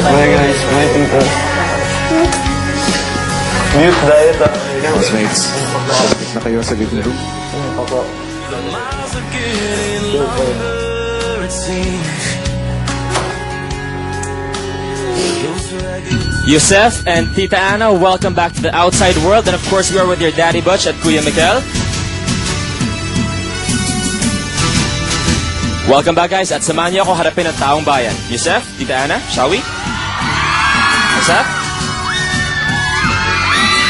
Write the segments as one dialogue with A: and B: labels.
A: Hi guys, my tito. Mute diet ah.
B: Mates, sabit na kayo sa living room.
C: Yusef and Tita Ana, welcome back to the outside world. And of course, we are with your daddy Butch at Kuya Mikel. Welcome back guys at samahan niyo ako harapin ang taong bayan. Yusef, Tita Ana, shall we? Yusef?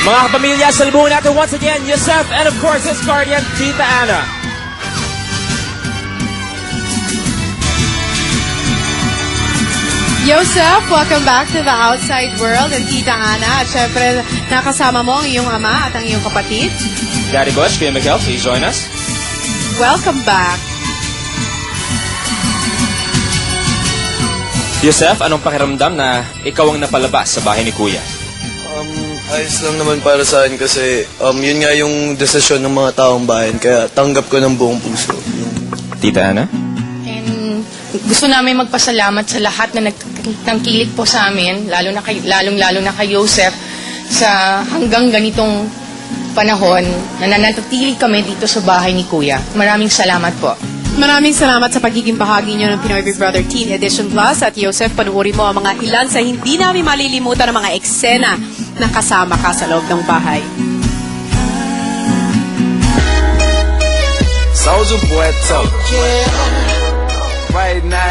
C: Mga kapamilya, salubungin natin once again, Yusef and of course his guardian, Tita Ana.
D: Yosef, welcome back to the outside world and Tita Ana. At syempre, nakasama mo ang iyong ama at ang iyong kapatid.
C: Daddy Butch, Kuya Mikel, please join us.
D: Welcome back.
C: Yusef, anong pakiramdam na ikaw ang napalabas sa bahay ni Kuya?
A: Ayos lang naman para sa akin kasi yun nga yung desisyon ng mga taong bayan kaya tanggap ko ng buong puso.
C: Tita Ana?
E: And gusto namin magpasalamat sa lahat na nagtangkilik po sa amin, lalong-lalo na kay Joseph, sa hanggang ganitong panahon na nanatili kami dito sa bahay ni Kuya. Maraming salamat po.
D: Maraming salamat sa pagiging bahagi niyo ng Pinoy Big Brother Teen Edition Plus. At Yosef, panuorin mo ang mga ilan sa hindi namin malilimutan ng mga eksena na kasama ka sa loob ng bahay.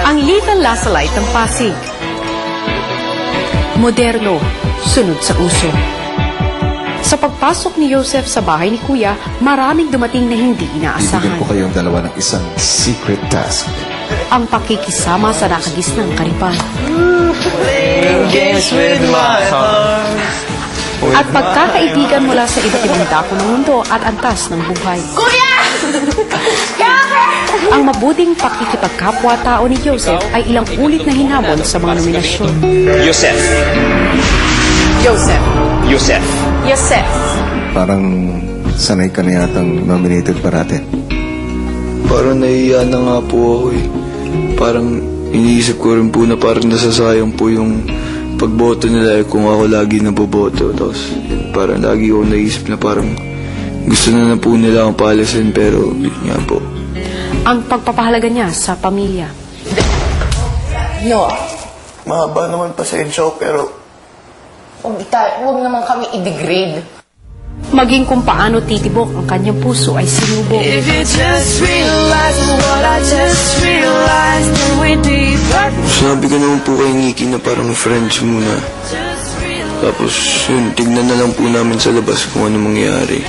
F: Ang Little Lasalite ng Pasig. Moderno, sunod sa uso. Sa pagpasok ni Joseph sa bahay ni Kuya, maraming dumating na hindi
B: Bibigyan
F: inaasahan.
B: ko kayong dalawa ng isang secret task.
F: Ang pakikisama sa nakagisnang karipan. At pagkakaibigan mula sa iba't ibang dako ng mundo at antas ng buhay.
E: Kuya!
F: Ang mabuting pakikipagkapwa-tao ni Joseph ay ilang ulit na hinabol sa mga nominasyon.
C: Yusef.
D: Joseph.
C: Yusef.
E: Joseph.
B: Parang sanay ka na yatang nominated parate.
A: Parang nahiya na nga po ako eh. Parang iniisip ko rin po na parang nasasayang po yung pagboto nila kung ako lagi naboboto. Tapos parang lagi ako naisip na parang gusto na po nila akong palisin pero yun nga po.
F: Ang pagpapahalaga niya sa pamilya.
E: No,
A: Mahaba naman pasensya ko pero
E: huwag naman kami i-degrade.
F: Maging kung paano titibok ang kanyang puso ay sinubok.
A: sabi ko naman po kay Nikki na parang friends muna. Tapos yun, tignan na lang po namin sa labas kung ano mangyayari.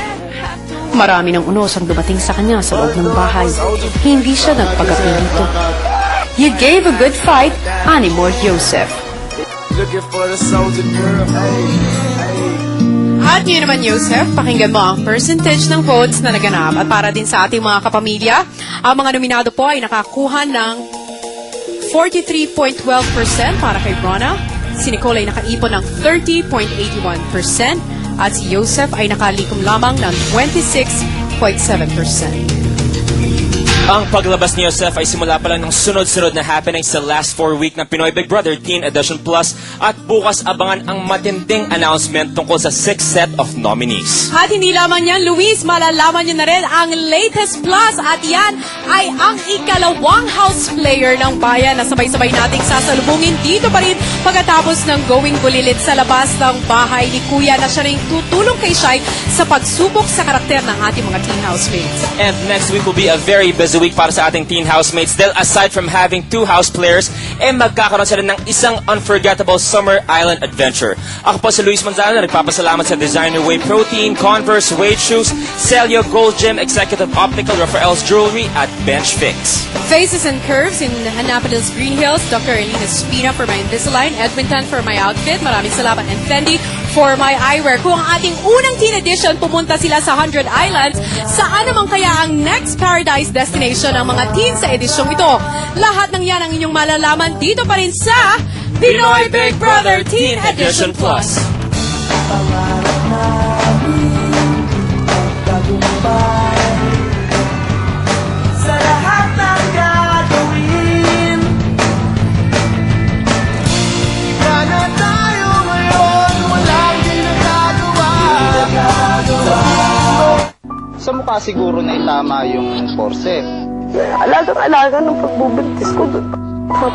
F: Marami ng unos ang dumating sa kanya sa loob ng bahay. Hindi siya nagpagapilito. You gave a good fight, Animor Joseph.
D: At yun naman, Yosef, pakinggan mo ang percentage ng votes na naganap. At para din sa ating mga kapamilya, ang mga nominado po ay nakakuha ng 43.12% para kay Rona. Si Nicole ay nakaipon ng 30.81%. At si Joseph ay nakalikom lamang ng 26.7%.
C: Ang paglabas ni Yusef ay simula pa lang ng sunod-sunod na happening sa last 4 week ng Pinoy Big Brother Teen Edition Plus at bukas abangan ang matinding announcement tungkol sa 6th set of nominees.
D: At hindi lamang yan, Luis, malalaman nyo na rin ang latest plus at yan ay ang ikalawang house player ng bayan na sabay-sabay nating sasalubungin dito pa rin pagkatapos ng going bulilit sa labas ng bahay ni Kuya na siya rin tutulong kay Shai sa pagsubok sa karakter ng ating mga teen housemates.
C: And next week will be a very busy week para sa ating teen housemates dahil aside from having 2 house players, magkakaroon sila ng isang unforgettable summer island adventure. Ako po si Luis Manzano na nagpapasalamat sa Designer Whey Protein, Converse, Wade Shoes, Celio Gold Gym, Executive Optical, Rafael's Jewelry at Bench Fix.
D: Faces and Curves in Annapolis Green Hills, Dr. Elena Spina for my Invisalign, Edmonton for my outfit, maraming salamat, and Fendi for my eyewear. Kung ang ating unang teen edition, pumunta sila sa 100 Islands, saan naman kaya ang next paradise destination ng mga teen sa edisyong ito? Lahat ng yan ang inyong malalaman dito pa rin sa Pinoy Big Brother Teen Edition Plus.
G: Sa lahat ng gagawin, Sa mukha siguro na itama yung forceps.
H: Alagang-alaga ng pagbubuntis ko. Tapos